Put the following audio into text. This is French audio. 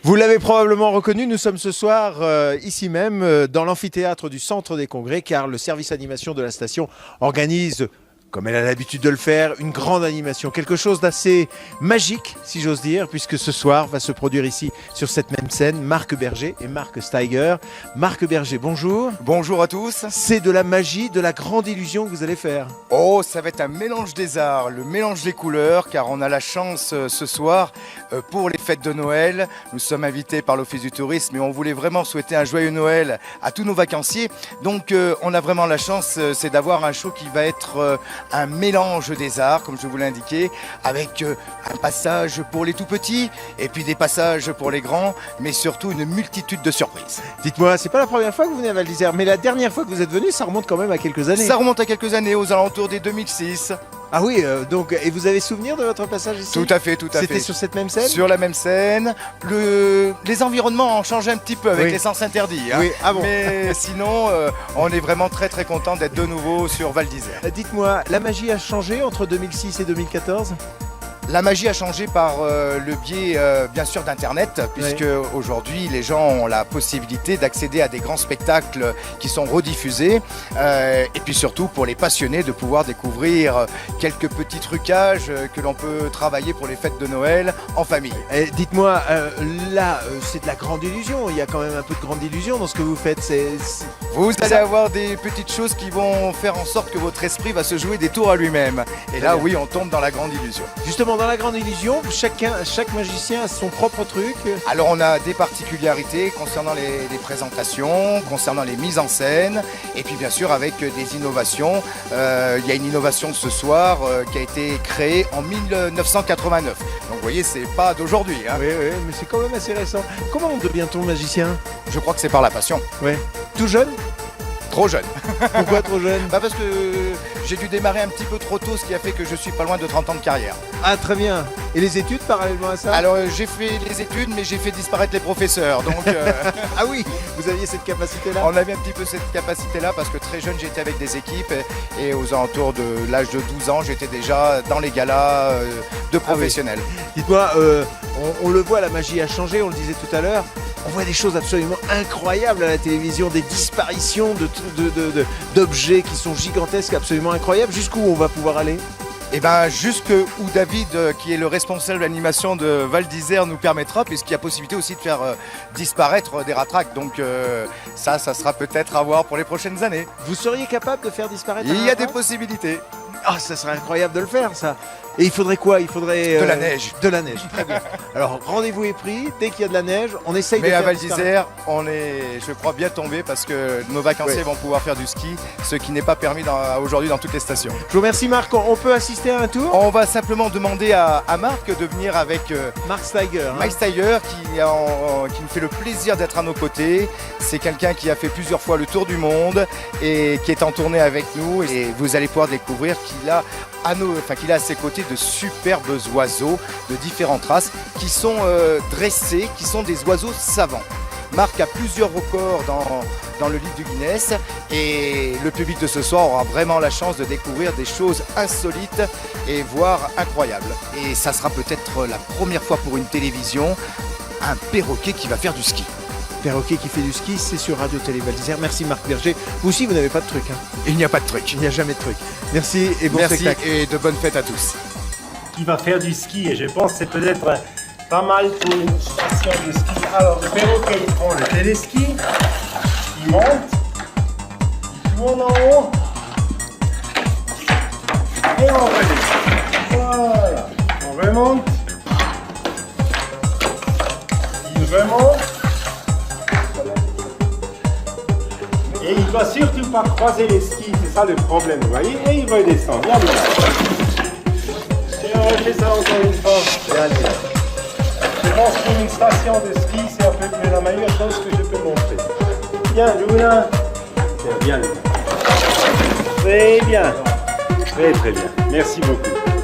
Vous l'avez probablement reconnu, nous sommes ce soir ici même dans l'amphithéâtre du Centre des Congrès car le service animation de la station organise, comme elle a l'habitude de le faire, une grande animation, quelque chose d'assez magique si j'ose dire, puisque ce soir va se produire ici sur cette même scène Marc Berger et Marc Steiger. Marc Berger, bonjour. Bonjour à tous. C'est de la magie, de la grande illusion que vous allez faire. Oh, ça va être un mélange des arts, le mélange des couleurs, car on a la chance ce soir pour les fêtes de Noël. Nous sommes invités par l'Office du Tourisme et on voulait vraiment souhaiter un joyeux Noël à tous nos vacanciers. Donc on a vraiment la chance, c'est d'avoir un show qui va être un mélange des arts, comme je vous l'ai indiqué, avec un passage pour les tout petits et puis des passages pour les grands, mais surtout une multitude de surprises. Dites-moi, c'est pas la première fois que vous venez à Val d'Isère, mais la dernière fois que vous êtes venu, ça remonte quand même à quelques années. Ça remonte à quelques années, aux alentours des 2006. Ah oui, donc, et vous avez souvenir de votre passage ici? Tout à fait, tout à fait. C'était sur cette même scène? Sur la même scène. Les environnements ont changé un petit peu avec les sens interdits. Hein. Oui, ah bon. Mais sinon, on est vraiment très très content d'être de nouveau sur Val d'Isère. Dites-moi, la magie a changé entre 2006 et 2014? La magie a changé par le biais bien sûr d'internet, puisque aujourd'hui les gens ont la possibilité d'accéder à des grands spectacles qui sont rediffusés et puis surtout pour les passionnés de pouvoir découvrir quelques petits trucages que l'on peut travailler pour les fêtes de Noël en famille. Dites-moi, là c'est de la grande illusion, il y a quand même un peu de grande illusion dans ce que vous faites. Vous allez avoir des petites choses qui vont faire en sorte que votre esprit va se jouer des tours à lui-même. Et là oui, on tombe dans la grande illusion. Justement, dans la grande illusion, chaque magicien a son propre truc. Alors on a des particularités concernant les présentations, concernant les mises en scène, et puis bien sûr avec des innovations. Il y a une innovation ce soir qui a été créée en 1989. Donc vous voyez, c'est pas d'aujourd'hui. Hein. Oui, mais c'est quand même assez récent. Comment devient-on magicien? Je crois que c'est par la passion. Oui. Tout jeune? Trop jeune. Pourquoi trop jeune? Parce que j'ai dû démarrer un petit peu trop tôt, ce qui a fait que je suis pas loin de 30 ans de carrière. Ah très bien. Et les études parallèlement à ça? Alors j'ai fait les études, mais j'ai fait disparaître les professeurs. Donc ah oui, vous aviez cette capacité-là? On avait un petit peu cette capacité-là parce que très jeune j'étais avec des équipes et aux alentours de l'âge de 12 ans j'étais déjà dans les galas de professionnels. Ah oui. Dites-moi, on le voit, la magie a changé, on le disait tout à l'heure. On voit des choses absolument incroyables à la télévision, des disparitions d'objets qui sont gigantesques, absolument incroyables. Jusqu'où on va pouvoir aller? Eh bien, jusqu'où David, qui est le responsable de l'animation de Val d'Isère, nous permettra, puisqu'il y a possibilité aussi de faire disparaître des ratraques. Donc ça sera peut-être à voir pour les prochaines années. Vous seriez capable de faire disparaître Il y a des possibilités. Ah, ça serait incroyable de le faire, ça. Et il faudrait quoi? Il faudrait... de la neige. De la neige, très bien. Alors, rendez-vous est pris. Dès qu'il y a de la neige, on essaye de faire. Mais à Val d'Isère, on est, je crois, bien tombé parce que nos vacanciers vont pouvoir faire du ski, ce qui n'est pas permis aujourd'hui dans toutes les stations. Je vous remercie, Marc. On peut assister à un tour? On va simplement demander à Marc de venir avec Marc Steiger. Marc Steiger qui nous fait le plaisir d'être à nos côtés. C'est quelqu'un qui a fait plusieurs fois le tour du monde et qui est en tournée avec nous. Et vous allez pouvoir découvrir qu'il a à ses côtés de superbes oiseaux de différentes races qui sont dressés, qui sont des oiseaux savants. Marc a plusieurs records dans le livre du Guinness et le public de ce soir aura vraiment la chance de découvrir des choses insolites et voire incroyables. Et ça sera peut-être la première fois pour une télévision, un perroquet qui va faire du ski. Perroquet qui fait du ski, c'est sur Radio Télé Val d'Isère. Merci Marc Berger. Vous aussi, vous n'avez pas de truc. Hein. Il n'y a pas de truc. Il n'y a jamais de truc. Merci et bon spectacle. Merci et de bonnes fêtes à tous. Qui va faire du ski et je pense que c'est peut-être pas mal pour une station de ski. Alors le perroquet il prend le téléski, il monte, il tourne en haut et on redescend. Voilà, on remonte, il remonte et il ne doit surtout pas croiser les skis, c'est ça le problème, vous voyez, et il redescend. Bien, bien. On fait ça encore une fois. Je pense qu'une une station de ski, c'est à peu près la meilleure chose que je peux montrer. Bien, Luna. C'est bien, Luna. Très bien. Très très bien. Merci beaucoup.